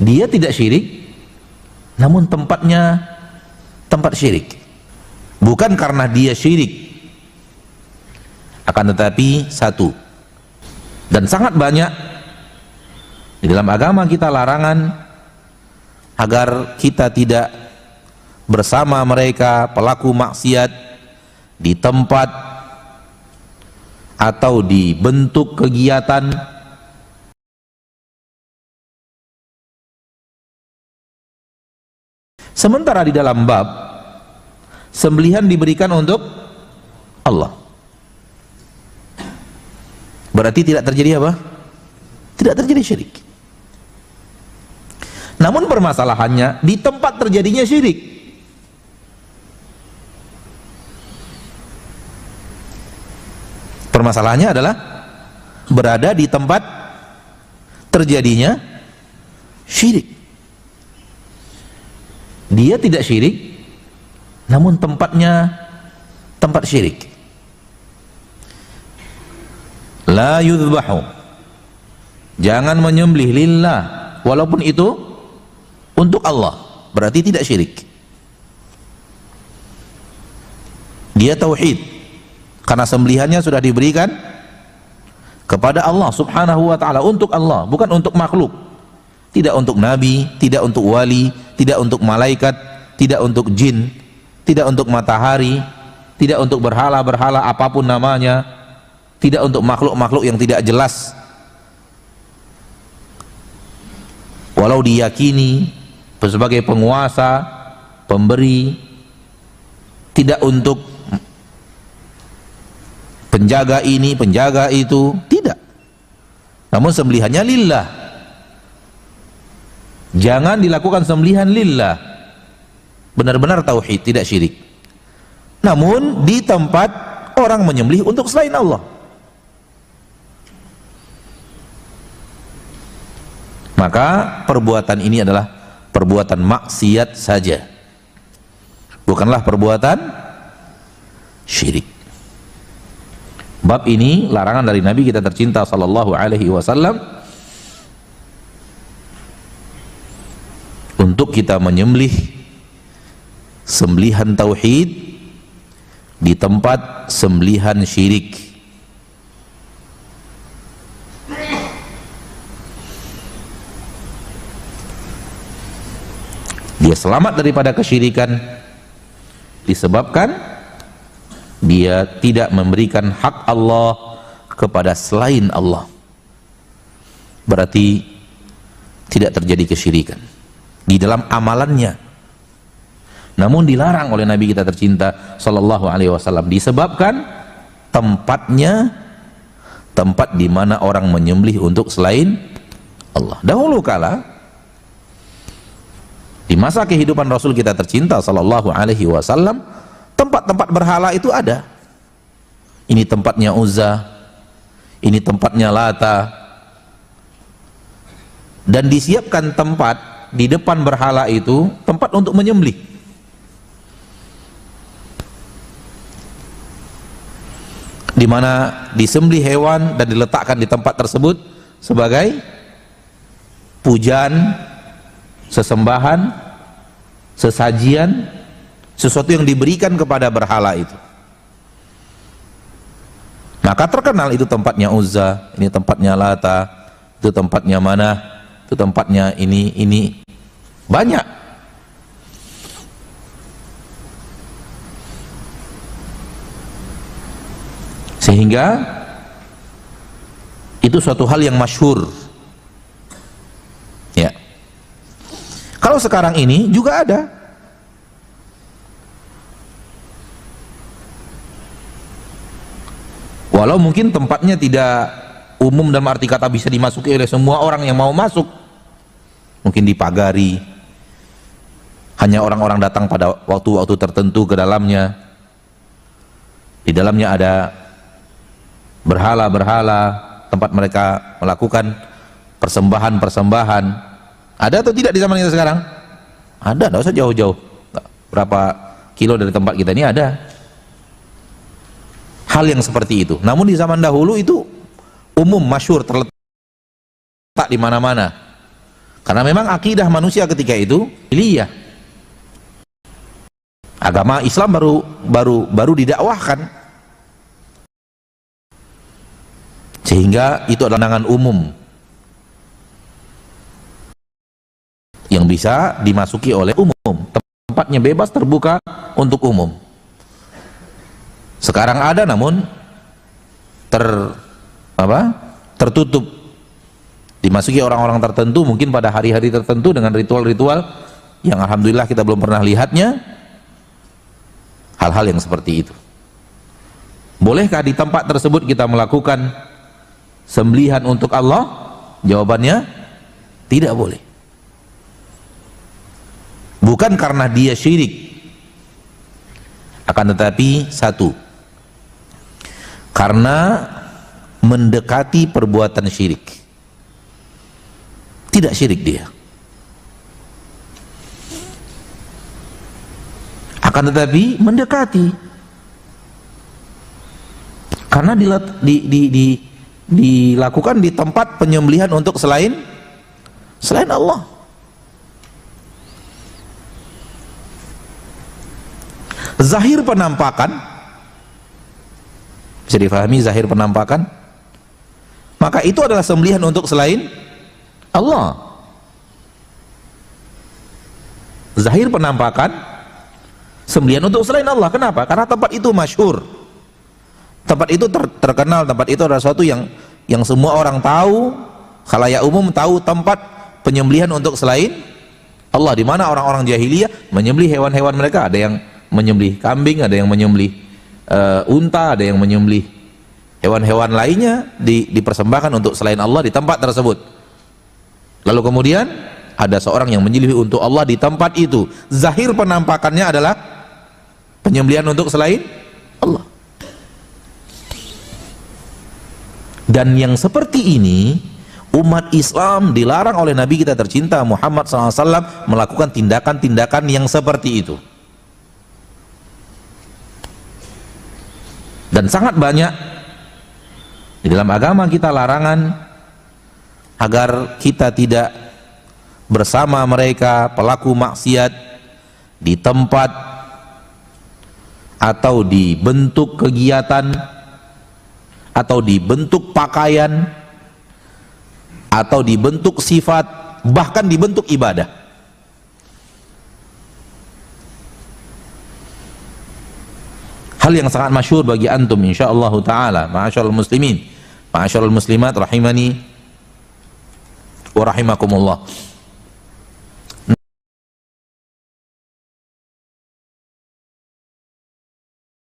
Dia tidak syirik, namun tempatnya tempat syirik. Bukan karena dia syirik, akan tetapi satu. Dan sangat banyak di dalam agama kita larangan agar kita tidak bersama mereka pelaku maksiat di tempat atau di bentuk kegiatan sementara di dalam bab sembelihan diberikan untuk Allah. Berarti tidak terjadi apa? Tidak terjadi syirik. Namun permasalahannya di tempat terjadinya syirik. Permasalahannya adalah berada di tempat terjadinya syirik. Dia tidak syirik, namun tempatnya tempat syirik. La yudhbahu, jangan menyembelih lillah, walaupun itu untuk Allah, berarti tidak syirik. Dia tauhid, karena sembelihannya sudah diberikan kepada Allah subhanahu wa ta'ala, untuk Allah, bukan untuk makhluk. Tidak untuk nabi, tidak untuk wali, tidak untuk malaikat, tidak untuk jin, tidak untuk matahari, tidak untuk berhala-berhala apapun namanya, tidak untuk makhluk-makhluk yang tidak jelas, walau diyakini sebagai penguasa, pemberi, tidak untuk penjaga ini, penjaga itu, tidak. Namun sembelihannya lillah. Jangan dilakukan sembelihan lillah, benar-benar tauhid, tidak syirik. Namun di tempat orang menyembelih untuk selain Allah, maka perbuatan ini adalah perbuatan maksiat saja, bukanlah perbuatan syirik. Bab ini larangan dari Nabi kita tercinta sallallahu alaihi wasallam untuk kita menyembelih sembelihan tauhid di tempat sembelihan syirik. Dia selamat daripada kesyirikan disebabkan dia tidak memberikan hak Allah kepada selain Allah. Berarti tidak terjadi kesyirikan di dalam amalannya. Namun dilarang oleh Nabi kita tercinta sallallahu alaihi wasallam disebabkan tempatnya tempat di mana orang menyembelih untuk selain Allah. Dahulu kala di masa kehidupan Rasul kita tercinta sallallahu alaihi wasallam, tempat-tempat berhala itu ada. Ini tempatnya Uzza, ini tempatnya Lata, dan disiapkan tempat di depan berhala itu, tempat untuk menyembelih. Di mana disembelih hewan dan diletakkan di tempat tersebut sebagai pujian, sesembahan, sesajian, sesuatu yang diberikan kepada berhala itu. Maka terkenal itu tempatnya Uzza, ini tempatnya Lata, itu tempatnya mana, itu tempatnya ini banyak. Sehingga itu suatu hal yang masyhur. Ya. Kalau sekarang ini juga ada. Walau mungkin tempatnya tidak umum dalam arti kata bisa dimasuki oleh semua orang yang mau masuk. Mungkin dipagari. Hanya orang-orang datang pada waktu-waktu tertentu ke dalamnya. Di dalamnya ada berhala-berhala, tempat mereka melakukan persembahan-persembahan. Ada atau tidak di zaman kita sekarang? Ada, tidak usah jauh-jauh. Berapa kilo dari tempat kita ini ada hal yang seperti itu. Namun di zaman dahulu itu umum, masyhur, terletak di mana-mana. Karena memang akidah manusia ketika itu jahiliyah. Agama Islam baru didakwahkan, sehingga itu adalah pandangan umum yang bisa dimasuki oleh umum. Tempatnya bebas, terbuka untuk umum. Sekarang ada, namun tertutup, dimasuki orang-orang tertentu, mungkin pada hari-hari tertentu dengan ritual-ritual yang alhamdulillah kita belum pernah lihatnya. Hal-hal yang seperti itu. Bolehkah di tempat tersebut kita melakukan sembelihan untuk Allah? Jawabannya tidak boleh. Bukan karena dia syirik, akan tetapi satu, karena mendekati perbuatan syirik. Tidak syirik dia, akan tetapi mendekati, karena dilakukan di tempat penyembelihan untuk selain Allah. Zahir penampakan, bisa difahami zahir penampakan, maka itu adalah sembelihan untuk selain Allah. Zahir penampakan, sembelihan untuk selain Allah. Kenapa? Karena tempat itu masyhur, tempat itu terkenal, tempat itu adalah sesuatu yang semua orang tahu, khalayak umum tahu tempat penyembelihan untuk selain Allah. Di mana orang-orang jahiliyah menyembelih hewan-hewan mereka, ada yang menyembelih kambing, ada yang menyembelih unta, ada yang menyembelih hewan-hewan lainnya, dipersembahkan untuk selain Allah di tempat tersebut. Lalu kemudian ada seorang yang menyembelih untuk Allah di tempat itu. Zahir penampakannya adalah penyembelihan untuk selain Allah. Dan yang seperti ini, umat Islam dilarang oleh Nabi kita tercinta Muhammad SAW melakukan tindakan-tindakan yang seperti itu. Dan sangat banyak di dalam agama kita larangan agar kita tidak bersama mereka pelaku maksiat di tempat atau di bentuk kegiatan atau di bentuk pakaian atau di bentuk sifat, bahkan di bentuk ibadah. Hal yang sangat masyhur bagi antum insyaallah taala, ma'asyiral muslimin, ma'asyiral muslimat rahimani wa rahimakumullah.